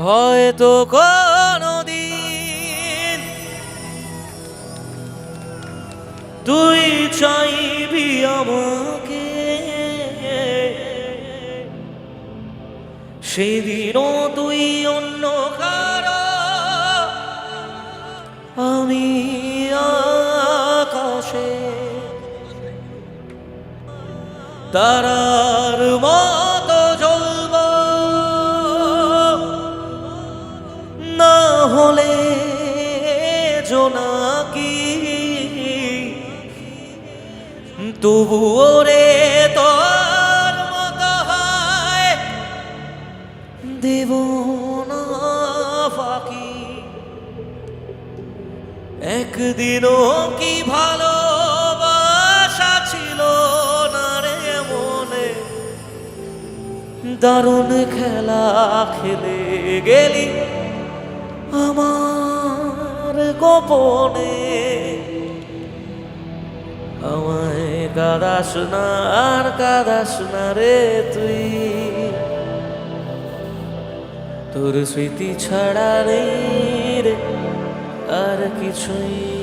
হয়তো কোনদিন তুই চাইবি আমাকে, সেদিনও তুই অন্য কারো, আমি আকাশে তারার মতো জ্বলব, না হলে জোনাকি তবুও রে তোর মতো হয় দেব না ফাঁকি। একদিনও কি ভালোবাসা ছিল না রে মনে, দারুণ খেলা খেলে গেলি আমার গোপনে। আমায় কাঁদাস না আর কাঁদাস না রে তুই, তোর স্মৃতি ছাড়া নেই রে আর কিছুই।